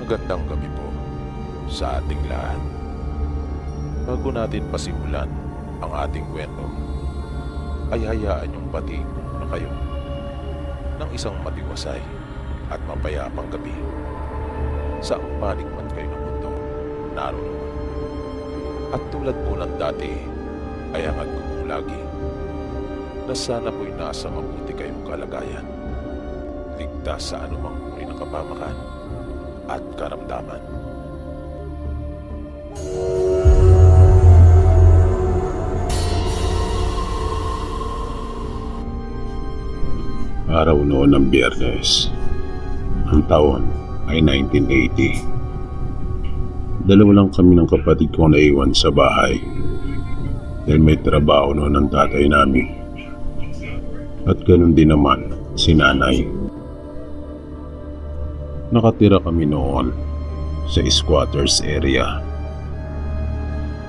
Magandang gabi po sa ating lahat. Bago natin pasimulan ang ating kwento, ay hayaan niyong batiin na kayo ng isang matiwasay at mapayapang gabi sa panig man kayo ng mundo naroon. At tulad po ng dati, ay hangad ko pong lagi na sana po'y nasa mabuti kayong kalagayan, ligtas sa anumang uri ng kapamakan at karamdaman. Araw noon ng Biyernes. Ang taon ay 1980. Dalawa lang kami ng kapatid ko na iwan sa bahay dahil may trabaho noon ng tatay namin. At ganun din naman si nanay. Nakatira kami noon sa squatters area.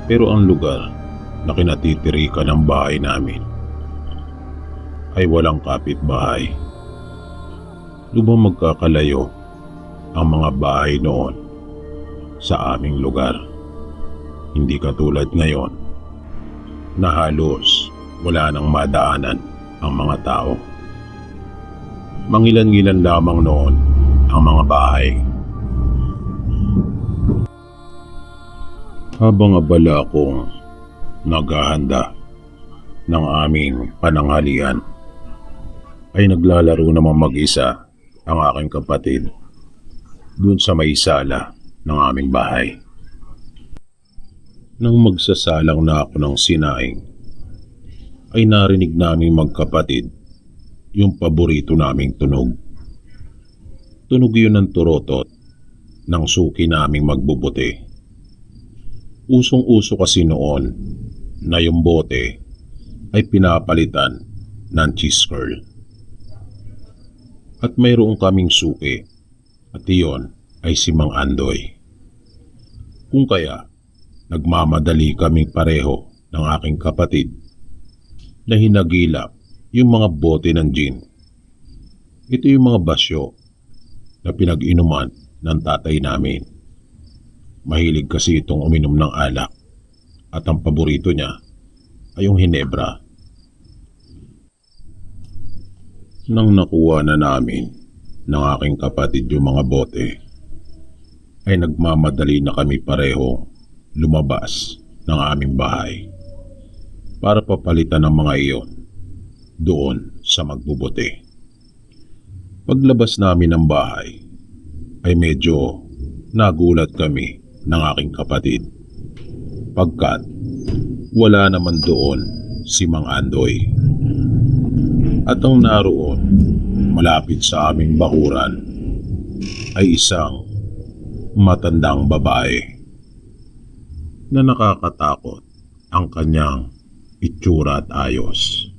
Pero ang lugar na kinatitirikan ng bahay namin ay walang kapitbahay. Lubang magkakalayo ang mga bahay noon sa aming lugar. Hindi katulad ngayon na halos wala nang madaanan ang mga tao. Mangilan-ngilan lamang noon ang mga bahay. Habang abala akong naghahanda ng aming pananghalian, ay naglalaro naman mag-isa ang aking kapatid doon sa may sala ng aming bahay. Nang magsasalang na ako ng sinaing, ay narinig naming magkapatid yung paborito naming tunog. Tunog yun ng turotot ng suki naming magbubuti. Usong-uso kasi noon na yung bote ay pinapalitan ng cheese curl. At mayroong kaming suki at iyon ay si Mang Andoy. Kung kaya, nagmamadali kaming pareho ng aking kapatid na hinagilap yung mga bote ng gin. Ito yung mga basyo na pinag-inuman ng tatay namin. Mahilig kasi itong uminom ng alak at ang paborito niya ay yung Hinebra. Nang nakuha na namin ng aking kapatid yung mga bote, ay nagmamadali na kami pareho lumabas ng aming bahay para papalitan ng mga iyon doon sa magbubuti. Paglabas namin ng bahay ay medyo nagulat kami ng aking kapatid pagkat wala naman doon si Mang Andoy. At ang naroon malapit sa aming bakuran ay isang matandang babae na nakakatakot ang kanyang itsura at ayos.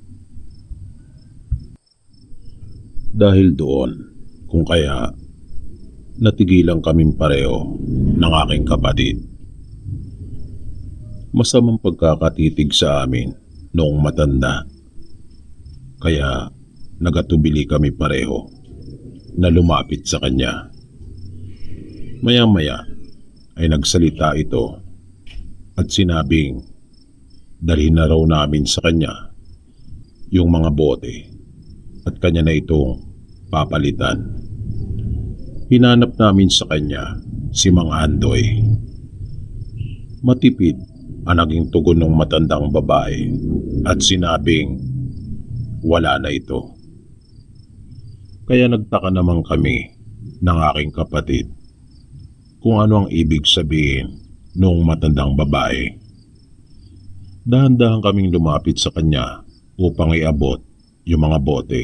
Dahil doon, kung kaya natigilan kaming pareho ng aking kapatid. Masamang pagkakatitig sa amin noong matanda. Kaya nagatubili kami pareho na lumapit sa kanya. Maya-maya ay nagsalita ito at sinabing dalhin na raw namin sa kanya yung mga bote at kanya na itong papalitan. Hinanap namin sa kanya si Mang Andoy. Matipid ang naging tugon ng matandang babae at sinabing wala na ito. Kaya nagtaka naman kami ng aking kapatid kung ano ang ibig sabihin noong matandang babae. Dahan-dahan kaming lumapit sa kanya upang iabot yung mga bote.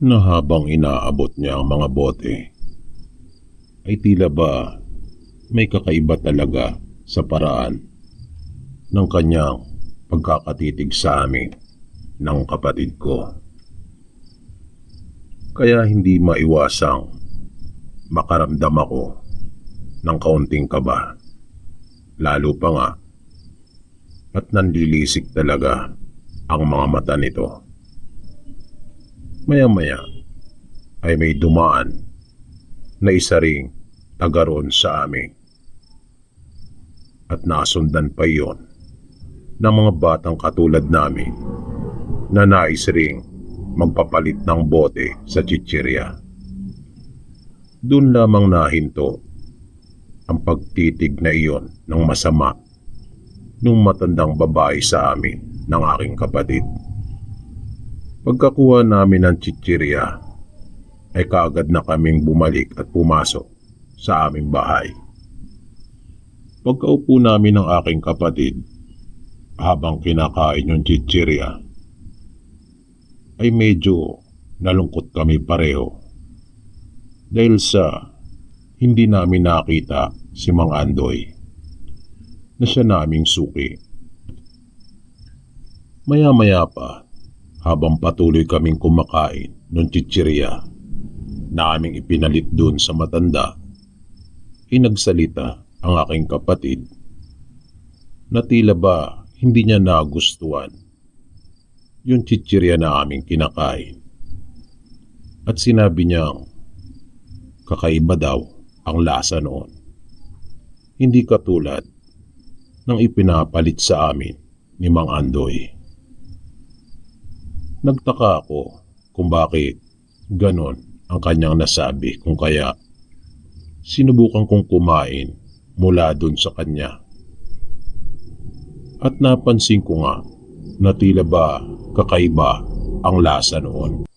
Na habang inaabot niya ang mga bote, ay tila ba may kakaiba talaga sa paraan ng kanyang pagkakatitig sa amin ng kapatid ko. Kaya hindi maiwasang makaramdam ako ng kaunting kaba. Lalo pa nga at nanlilisik talaga ang mga mata nito. Maya-maya ay may dumaan na isa ring taga roon sa amin. At nasundan pa iyon ng mga batang katulad namin na nais ring magpapalit ng bote sa chichirya. Doon lamang nahinto ang pagtitig na iyon ng masama nung matandang babae sa amin ng aking kapatid. Pagkakuha namin ng chichirya ay kaagad na kaming bumalik at pumasok sa aming bahay. Pagkaupo namin ng aking kapatid habang kinakain yung chichirya ay medyo nalungkot kami pareho dahil sa hindi namin nakita si Mang Andoy na siya naming suki. Maya-maya pa habang patuloy kaming kumakain ng chichirya na aming ipinalit dun sa matanda, nagsalita ang aking kapatid na tila ba hindi niya nagustuhan yung chichirya na aming kinakain. At sinabi niyang kakaiba daw ang lasa noon. Hindi katulad ng ipinapalit sa amin ni Mang Andoy. Nagtaka ako kung bakit ganon ang kanyang nasabi, kung kaya sinubukan kong kumain mula dun sa kanya. At napansin ko nga na tila ba kakaiba ang lasa noon.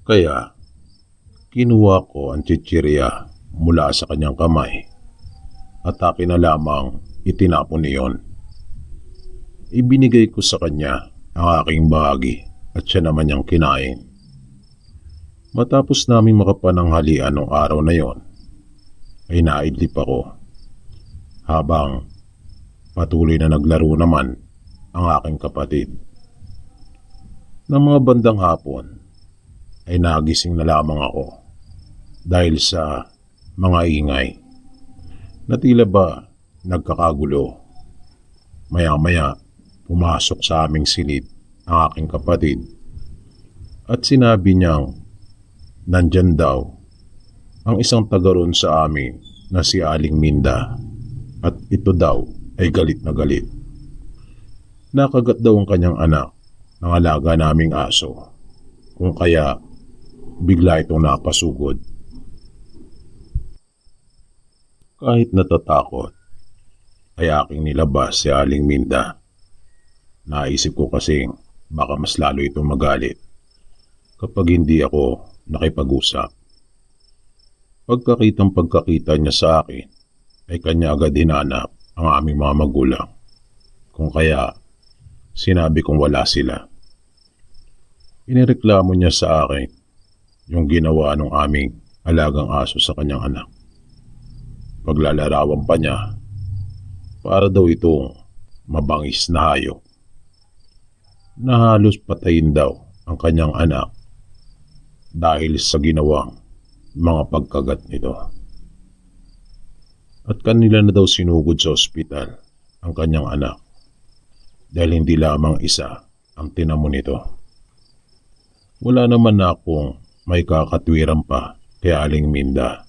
Kaya kinuha ko ang chichirya mula sa kanyang kamay at akin na lamang itinapon niyon. Ibinigay ko sa kanya ang aking bahagi at siya naman niyang kinain. Matapos namin makapananghalian noong araw na yon, ay naidlip ako habang patuloy na naglaro naman ang aking kapatid. Nang mga bandang hapon ay nagising na lamang ako dahil sa mga ingay na tila ba nagkakagulo. Maya-maya pumasok sa aming silid ang aking kapatid at sinabi niyang nandyan daw ang isang taga roon sa amin na si Aling Minda at ito daw ay galit na galit. Nakagat daw ang kanyang anak ng alaga naming aso, kung kaya bigla itong napasugod. Kahit natatakot ay aking nilabas si Aling Minda. Naisip ko kasing baka mas lalo itong magalit kapag hindi ako nakipag-usap. Pagkakita niya sa akin ay kanya agad hinanap ang aming mga magulang, kung kaya sinabi kong wala sila. Inireklamo niya sa akin yung ginawa ng aming alagang aso sa kanyang anak. Paglalarawan pa niya para daw itong mabangis na hayop na halos patayin daw ang kanyang anak dahil sa ginawang mga pagkagat nito. At kanila na daw sinugod sa ospital ang kanyang anak dahil hindi lamang isa ang tinamo nito. Wala naman na akong may kakatwiran pa kay Aling Minda,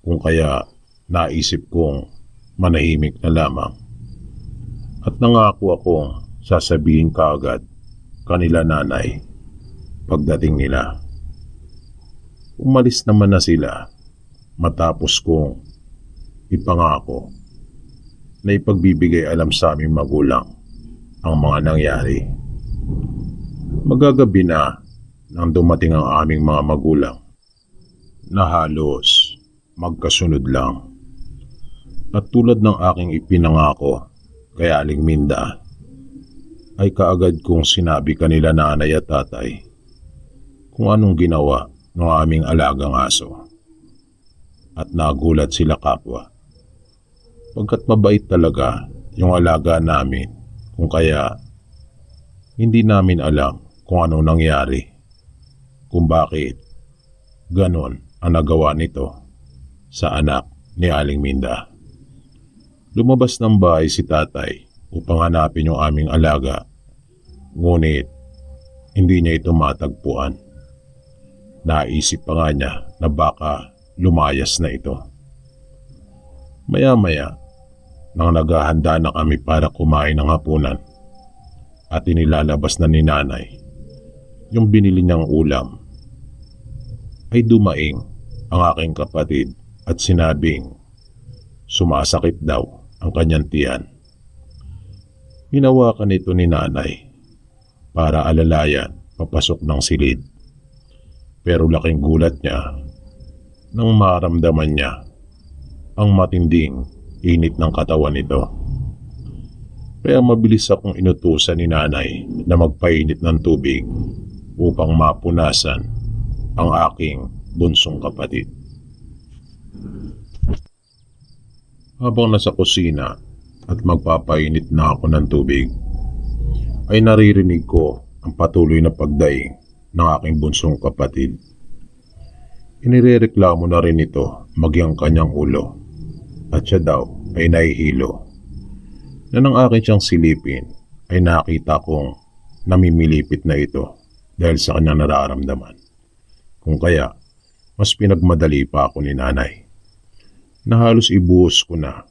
kung kaya naisip kong manahimik na lamang at nangako akong sasabihin kaagad kanila nanay pagdating nila. Umalis naman na sila matapos kong ipangako na ipagbibigay alam sa aming magulang ang mga nangyari. Magagabi na nang dumating ang aming mga magulang na halos magkasunod lang. At tulad ng aking ipinangako kay Aling Minda, ay kaagad kong sinabi kanila nanay at tatay kung anong ginawa ng aming alagang aso. At nagulat sila kapwa, pagkat mabait talaga yung alaga namin, kung kaya hindi namin alam kung anong nangyari, kung bakit ganon ang nagawa nito sa anak ni Aling Minda. Lumabas ng bahay si tatay upang hanapin yung aming alaga, ngunit hindi niya ito matagpuan. Naisip pa nga niya na baka lumayas na ito. Maya-maya, nang naghahanda na kami para kumain ng hapunan at inilalabas na ni nanay yung binili niyang ulam, ay dumaing ang aking kapatid at sinabing sumasakit daw ang kanyang tiyan. Hinawakan ito ni nanay para alalayan papasok ng silid. Pero laking gulat niya nang maramdaman niya ang matinding init ng katawan nito. Kaya mabilis akong inutusan ni nanay na magpainit ng tubig upang mapunasan ang aking bunsong kapatid. Habang nasa kusina at magpapainit na ako ng tubig, ay naririnig ko ang patuloy na pagdaing ng aking bunsong kapatid. Inirereklamo na rin ito magyang kanyang ulo at siya daw ay nahihilo. Na nang akin siyang silipin ay nakita kong namimilipit na ito dahil sa kanyang nararamdaman. Kung kaya, mas pinagmadali pa ako ni nanay na halos ibuhos ko na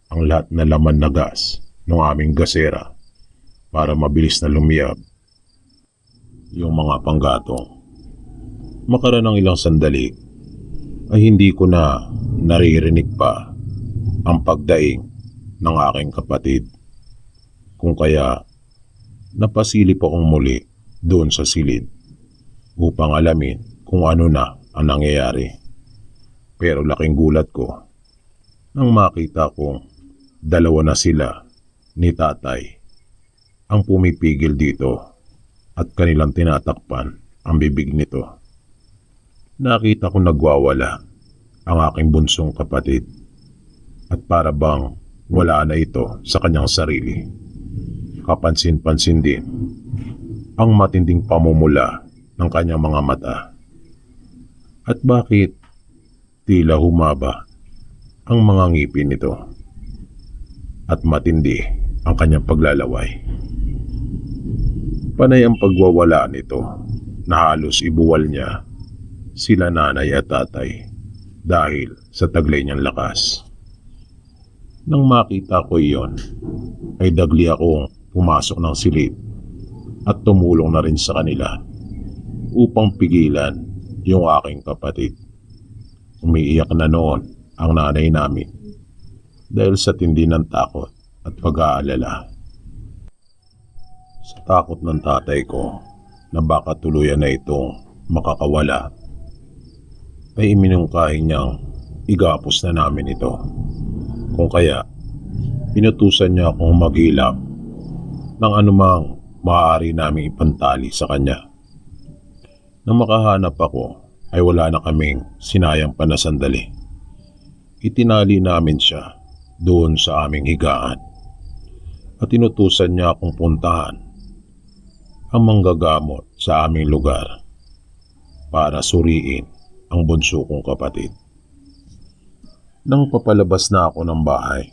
ang lahat na laman na gas ng aming gasera para mabilis na lumiyab yung mga panggatong. Makaran ng ilang sandali ay hindi ko na naririnig pa ang pagdaing ng aking kapatid. Kung kaya napasilip akong muli doon sa silid upang alamin kung ano na ang nangyayari. Pero laking gulat ko nang makita kong dalawa na sila ni tatay ang pumipigil dito at kanilang tinatakpan ang bibig nito. Nakita kong nagwawala ang aking bunsong kapatid at para bang wala na ito sa kanyang sarili. Kapansin-pansin din ang matinding pamumula ng kanyang mga mata. At bakit tila humaba ang mga ngipin nito at matindi ang kanyang paglalaway. Panay ang pagwawala nito na halos ibuwal niya sila nanay at tatay dahil sa taglay niyang lakas. Nang makita ko iyon, ay dagli akong pumasok ng silid at tumulong na rin sa kanila upang pigilan yung aking kapatid. Umiiyak na noon ang nanay namin dahil sa tindi ng takot at pag-aalala. Sa takot ng tatay ko na baka tuluyan na itong makakawala, ay iminungkahi niyang igapos na namin ito. Kung kaya, pinutusan niya akong maghilap ng anumang maaari naming ipantali sa kanya. Nang makahanap ako, ay wala na kaming sinayang pa na sandali. Itinali namin siya doon sa aming higaan at inutusan niya akong puntahan ang manggagamot sa aming lugar para suriin ang bunso kong kapatid. Nang papalabas na ako ng bahay,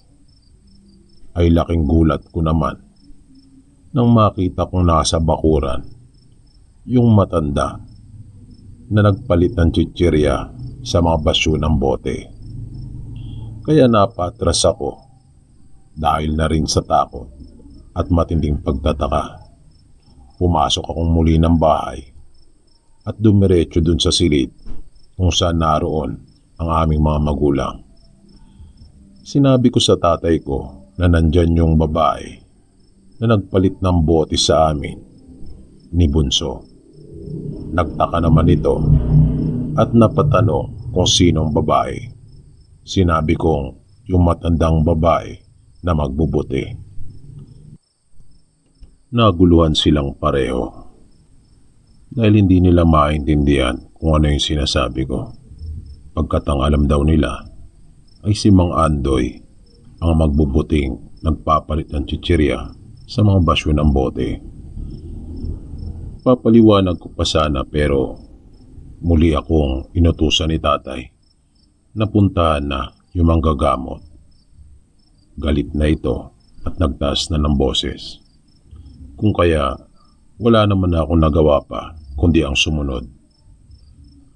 ay laking gulat ko naman nang makita kong nasa bakuran yung matanda na nagpalit ng chichirya sa mga basyo ng bote. Kaya napatras ako dahil na rin sa takot at matinding pagtataka. Pumasok akong muli ng bahay at dumiretso dun sa silid kung saan naroon ang aming mga magulang. Sinabi ko sa tatay ko na nandyan yung babae na nagpalit ng bote sa amin ni Bunso. Nagtaka naman ito at napatanong kung sinong babae. Sinabi kong yung matandang babae na magbubuti. Naguluhan silang pareho dahil hindi nila maintindihan kung ano yung sinasabi ko. Pagkat ang alam daw nila ay si Mang Andoy ang magbubuting nagpapalit ng chichirya sa mga basyo ng bote. Papaliwanag ko pa sana pero muli akong inutusan ni tatay na puntahan na yung manggagamot. Galit na ito at nagtaas na ng boses. Kung kaya wala naman na akong nagawa pa kundi ang sumunod.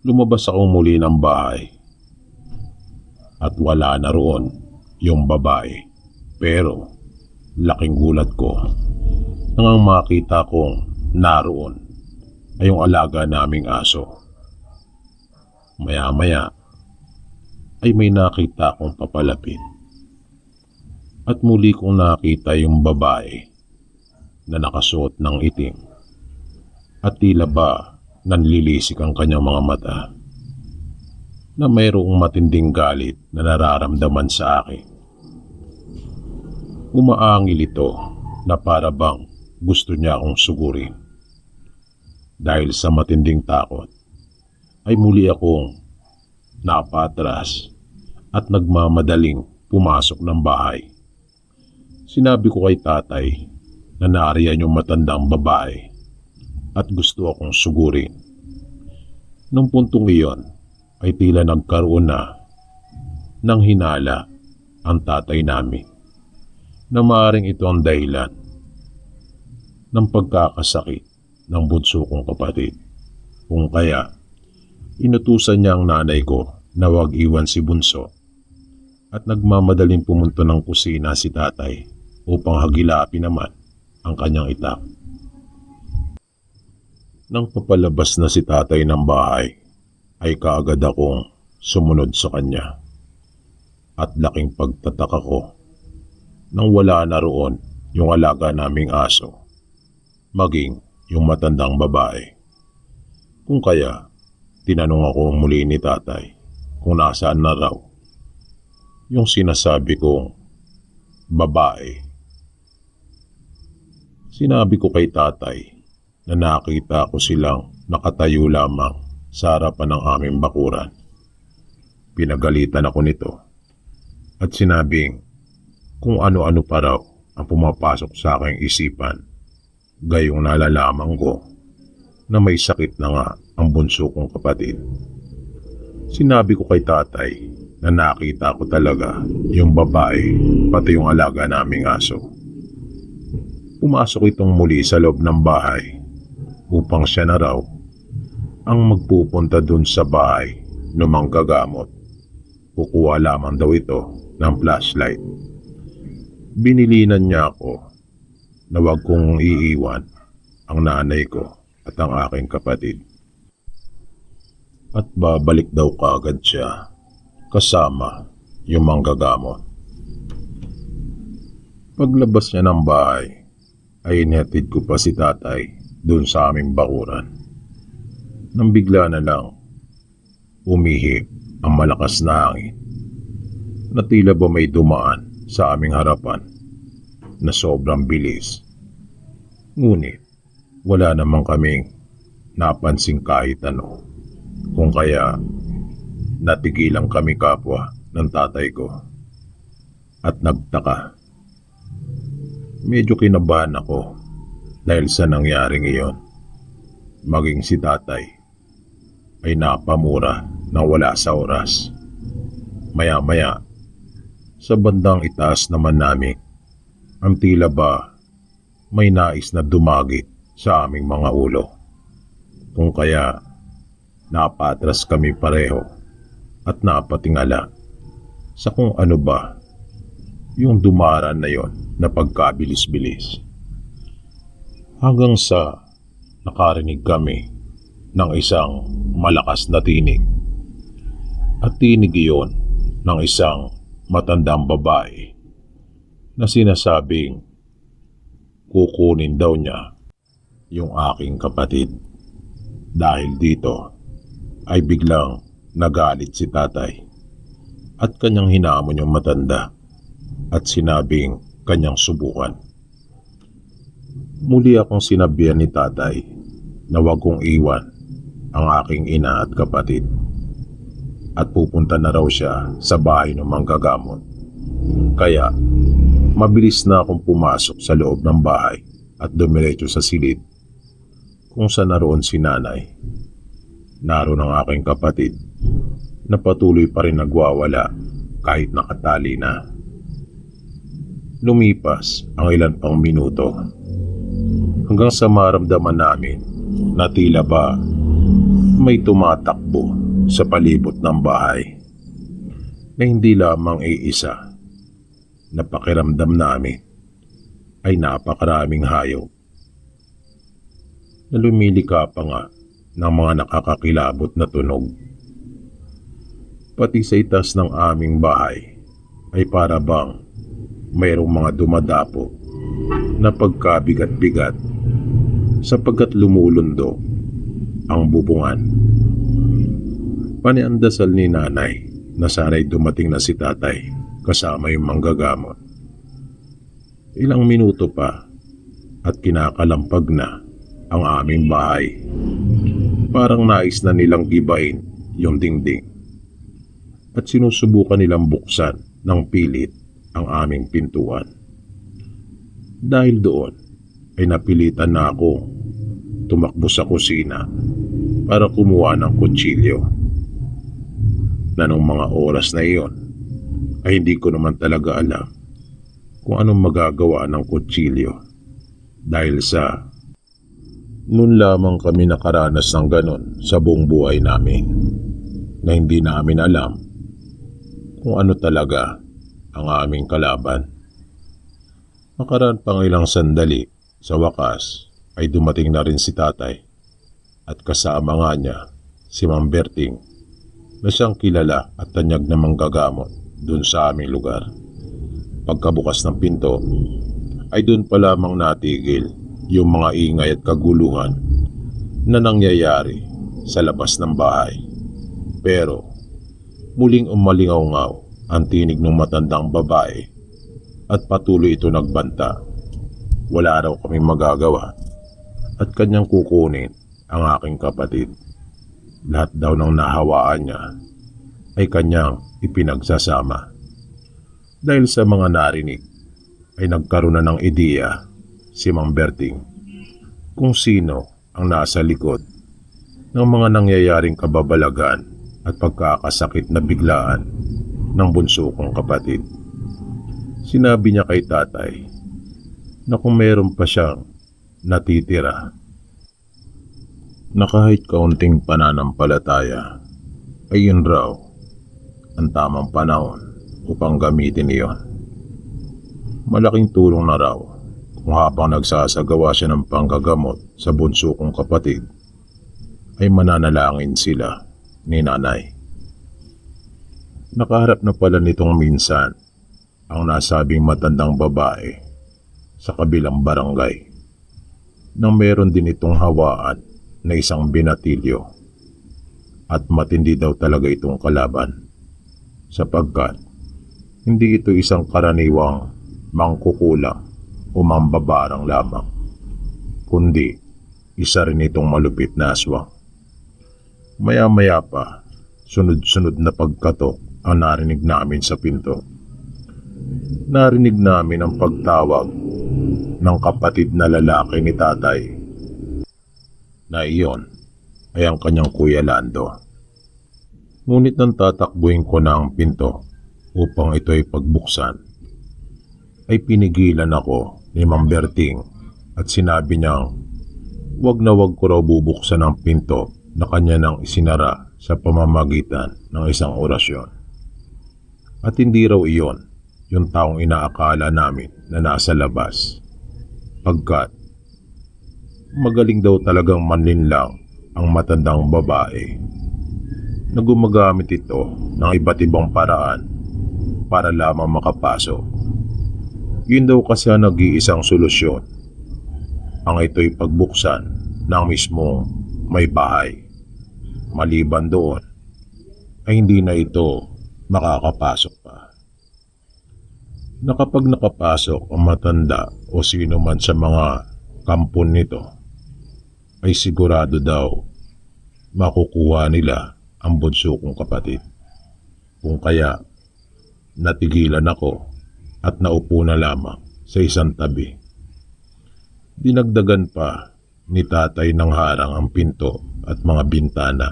Lumabas akong muli ng bahay at wala na roon yung babae. Pero laking gulat ko nang makita kong naroon ay yung alaga naming aso. Maya-maya ay may nakita akong papalapit at muli kong nakita yung babae na nakasuot ng itim at tila ba nanlilisik ang kanyang mga mata na mayroong matinding galit na nararamdaman sa akin. Umaangil ito na para bang gusto niya akong sugurin. Dahil sa matinding takot ay muli akong napatras at nagmamadaling pumasok ng bahay. Sinabi ko kay tatay na nariyan yung matandang babae at gusto akong sugurin. Nung puntong iyon ay tila nagkaroon na ng hinala ang tatay namin na maaaring ito ang dahilan ng pagkakasakit ng bunso kong kapatid. Kung kaya, inutusan niya ang nanay ko na huwag iwan si bunso at nagmamadaling pumunta ng kusina si tatay upang hagilapin naman ang kanyang itak. Nang papalabas na si tatay ng bahay, ay kaagad akong sumunod sa kanya. At laking pagtataka ko nang wala na roon yung alaga naming aso, maging yung matandang babae. Kung kaya, tinanong ako muli ni tatay kung nasaan na raw yung sinasabi kong babae. Sinabi ko kay tatay na nakita ko silang nakatayo lamang sa harapan ng aming bakuran. Pinagalitan ako nito at sinabing kung ano-ano pa raw ang pumapasok sa aking isipan. Gayong nalalaman ko na may sakit na nga ang bunso kong kapatid. Sinabi ko kay tatay na nakita ko talaga yung babae pati yung alaga naming aso. Pumasok itong muli sa loob ng bahay upang siya na raw ang magpupunta dun sa bahay ng manggagamot. Kukuha lamang daw ito ng flashlight. Binilinan niya ako na wag kong iiwan ang nanay ko at ang aking kapatid. At babalik daw kaagad siya kasama yung manggagamot. Paglabas niya ng bahay ay inihatid ko pa si tatay dun sa aming bakuran. Nang bigla na lang umihip ang malakas na hangin na tila ba may dumaan sa aming harapan na sobrang bilis. Ngunit wala naman kaming napansin kahit ano. Kung kaya natigilan kami kapwa ng tatay ko at nagtaka. Medyo kinabahan ako dahil sa nangyaring iyon. Maging si tatay ay napamura na wala sa oras. Maya-maya, sa bandang itaas naman namin, ang tila ba may nais na dumagit sa aming mga ulo. Kung kaya, napatras kami pareho at napatingala sa kung ano ba yung dumaran na yon na pagkabilis-bilis. Hanggang sa nakarinig kami ng isang malakas na tinig. At tinig iyon ng isang matandang babae na sinasabing kukunin daw niya yung aking kapatid. Dahil dito ay biglang nagalit si tatay at kanyang hinamon yung matanda at sinabing kanyang subukan. Muli akong sinabihan ni tatay na wag kong iwan ang aking ina at kapatid at pupunta na raw siya sa bahay ng manggagamot. Kaya mabilis na akong pumasok sa loob ng bahay at dumiretso sa silid kung saan naroon si nanay. Naroon ang aking kapatid na patuloy pa rin nagwawala kahit nakatali na. Lumipas ang ilan pang minuto hanggang sa maramdaman namin na tila ba may tumatakbo sa palibot ng bahay na hindi lamang iisa na pakiramdam namin ay napakaraming hayop na lumilika pa nga ng mga nakakakilabot na tunog. Pati sa itas ng aming bahay ay para bang mayroong mga dumadapo na pagkabigat-bigat sapagkat lumulundo ang bubungan. Paniandasal ni nanay na sana'y dumating na si tatay kasama yung manggagamot. Ilang minuto pa at kinakalampag na ang aming bahay. Parang nais na nilang gibain yung dingding at sinusubukan nilang buksan ng pilit ang aming pintuan. Dahil doon ay napilitan na ako tumakbo sa kusina para kumuha ng kutsilyo. Na nung mga oras na iyon ay hindi ko naman talaga alam kung anong magagawa ng kutsilyo dahil sa noon lamang kami nakaranas ng ganon sa buong buhay namin na hindi namin alam kung ano talaga ang aming kalaban. Makaraan pang ilang sandali, sa wakas ay dumating na rin si tatay at kasama nga niya si Mang Berting na siyang kilala at tanyag na manggagamot dun sa aming lugar. Pagkabukas ng pinto ay dun pa lamang natigil yung mga ingay at kaguluhan na nangyayari sa labas ng bahay. Pero muling umalingaw-ngaw ang tinig ng matandang babae at patuloy ito nagbanta. Wala raw kaming magagawa at kanyang kukunin ang aking kapatid. Lahat daw ng nahawaan niya ay kanyang ipinagsasama. Dahil sa mga narinig ay nagkaroon na ng ideya si Mang Berting kung sino ang nasa likod ng mga nangyayaring kababalagan at pagkakasakit na biglaan ng bunso kong kapatid. Sinabi niya kay tatay na kung meron pa siyang natitira na kahit kaunting pananampalataya ay yun raw ang tamang panahon upang gamitin iyon. Malaking tulong na raw kung habang nagsasagawa siya ng panggagamot sa bunso kong kapatid ay mananalangin sila ni nanay. Nakaharap na pala nitong minsan ang nasabing matandang babae sa kabilang barangay nang meron din itong hawaan na isang binatilyo at matindi daw talaga itong kalaban sapagkat hindi ito isang karaniwang mangkukulang o mambabarang lamang kundi isa rin itong malupit na aswang. Maya-maya pa, sunod-sunod na pagkatok ang narinig namin sa pinto. Narinig namin ang pagtawag ng kapatid na lalaki ni tatay na iyon ay ang kanyang Kuya Lando. Ngunit nang tatakbuhin ko na ang pinto upang ito ay pagbuksan, ay pinigilan ako ni Mang Berting at sinabi niyang wag na wag ko raw bubuksan ang pinto na kanya nang isinara sa pamamagitan ng isang orasyon. At hindi raw iyon yung taong inaakala namin na nasa labas, pagkat magaling daw talagang manlinlang ang matandang babae na gumagamit ito ng iba't ibang paraan para lamang makapasok. Yun daw kasi ang nag-iisang solusyon, ang ito'y pagbuksan ng mismong may bahay. Maliban doon ay hindi na ito makakapasok pa. Na kapag nakapasok ang matanda o sino man sa mga kampon nito, ay sigurado daw makukuha nila ang bunso kong kapatid. Kung kaya natigilan ako at naupo na lamang sa isang tabi. Dinagdagan pa ni tatay ng harang ang pinto at mga bintana.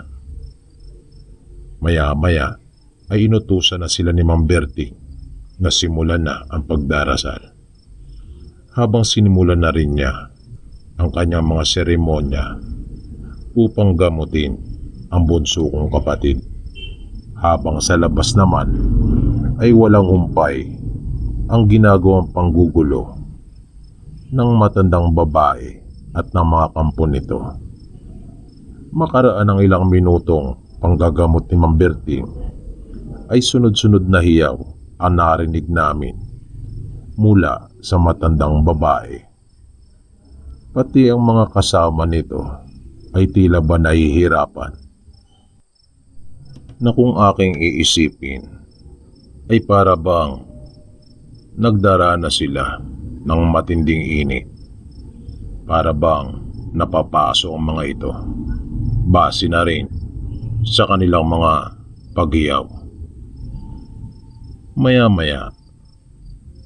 Maya-maya ay inutusan na sila ni Mang Berting na simulan na ang pagdarasal. Habang sinimulan na rin niya ang kanyang mga seremonya upang gamutin ang bunso kong kapatid. Habang sa labas naman ay walang humpay ang ginagawang panggugulo ng matandang babae at ng mga kampo nito. Makaraan ng ilang minutong panggagamot ni Ma'am Berting ay sunod-sunod na hiyaw ang narinig namin mula sa matandang babae. Pati ang mga kasama nito ay tila ba nahihirapan na kung aking iisipin ay para bang nagdarana sila ng matinding init. Para bang napapaso ang mga ito base na rin sa kanilang mga paghiyaw. Maya-maya,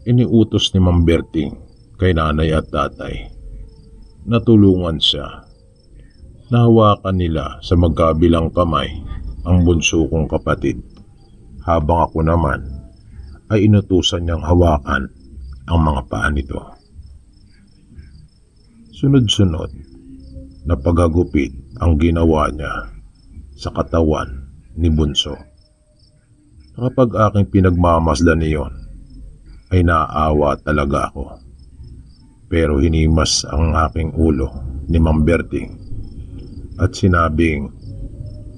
iniutos ni Ma'am Berting kay nanay at tatay na tulungan siya. Nahawakan nila sa magkabilang kamay ang bunso kong kapatid, habang ako naman ay inutusan niyang hawakan ang mga paa nito. Sunod-sunod na paghagupit ang ginawa niya sa katawan ni bunso. Kapag aking pinagmamasdan niyon ay naaawa talaga ako. Pero hinimas ang aking ulo ni Ma'am Berting at sinabing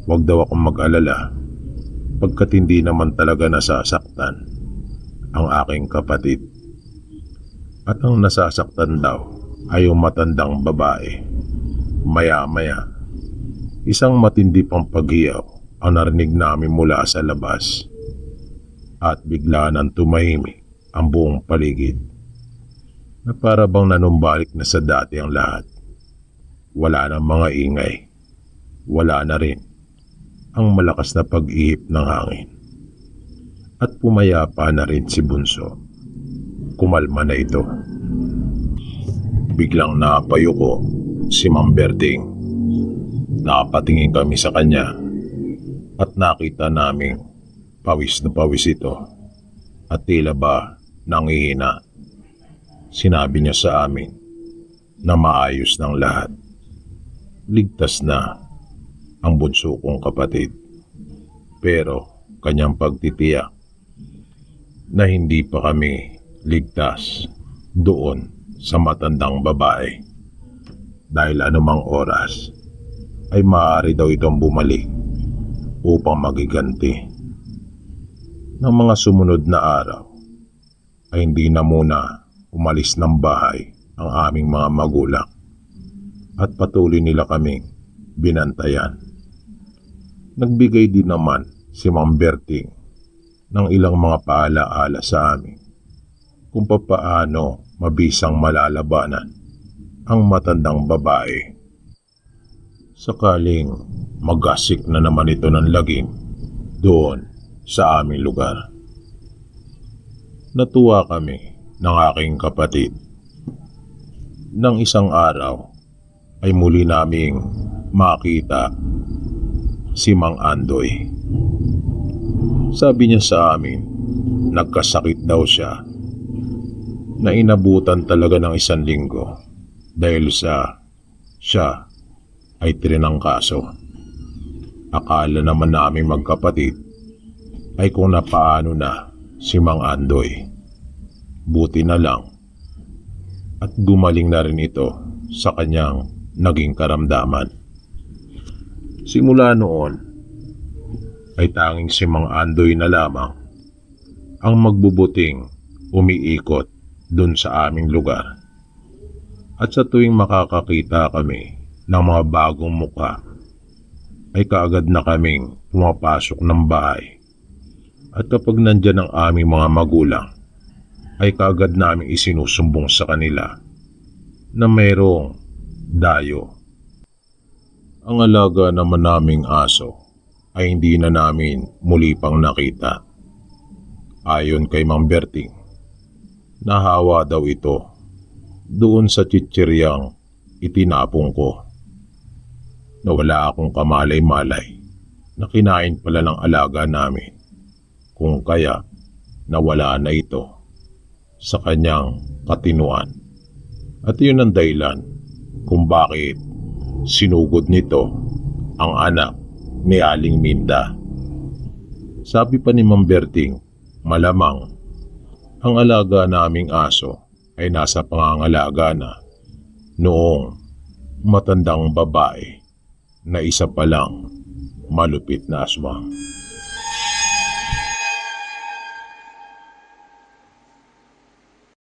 wag daw akong mag-alala pagkat hindi naman talaga nasasaktan ang aking kapatid. At ang nasasaktan daw ay yung matandang babae. Maya-maya, isang matindi pang paghiyaw ang narinig namin mula sa labas at bigla nang tumahimik ang buong paligid na para bang nanumbalik na sa dati ang lahat. Wala na mga ingay, wala na rin ang malakas na pag-ihip ng hangin. At pumayapa na rin si bunso. Kumalma na ito. Biglang napayuko si Ma'am Berting. Napatingin kami sa kanya at nakita naming pawis na pawis ito at tila ba nangihina. Sinabi niya sa amin na maayos ng lahat. Ligtas na ang bunso kong kapatid. Pero kanyang pagtitiyak na hindi pa kami ligtas doon sa matandang babae. Dahil anumang oras ay maaari daw itong bumalik upang magiganti. Ng mga sumunod na araw ay hindi na muna umalis ng bahay ang aming mga magulang at patuloy nila kaming binantayan. Nagbigay din naman si Ma'am Berting ng ilang mga paalaala sa amin kung papaano mabisang malalabanan ang matandang babae. Sakaling magasik na naman ito ng lagim doon sa aming lugar. Natuwa kami ng aking kapatid. Nang isang araw ay muli naming makita si Mang Andoy. Sabi niya sa amin, nagkasakit daw siya na inabutan talaga ng 1 linggo dahil sa siya ay trinangkaso. Akala naman namin magkapatid ay kung napaano na si Mang Andoy. Buti na lang at gumaling na rin ito sa kanyang naging karamdaman. Simula noon ay tanging si Mang Andoy na lamang ang magbubuting umiikot dun sa aming lugar. At sa tuwing makakakita kami ng mga bagong mukha ay kaagad na kaming pumapasok ng bahay. At kapag nandyan ang aming mga magulang ay kaagad namin isinusumbong sa kanila na mayroong dayo. Ang alaga naman naming aso ay hindi na namin muli pang nakita. Ayon kay Ma'am Berting, nahawa daw ito doon sa chichiryang itinapong ko na wala akong kamalay-malay na kinain pala ng alaga namin, kung kaya nawala na ito sa kanyang katinuan. At yun ang dahilan kung bakit sinugod nito ang anak ni Aling Minda. Sabi pa ni Mang Berting, malamang ang alaga naming aso ay nasa pangangalaga na noong matandang babae na isa pa lang malupit na aswang.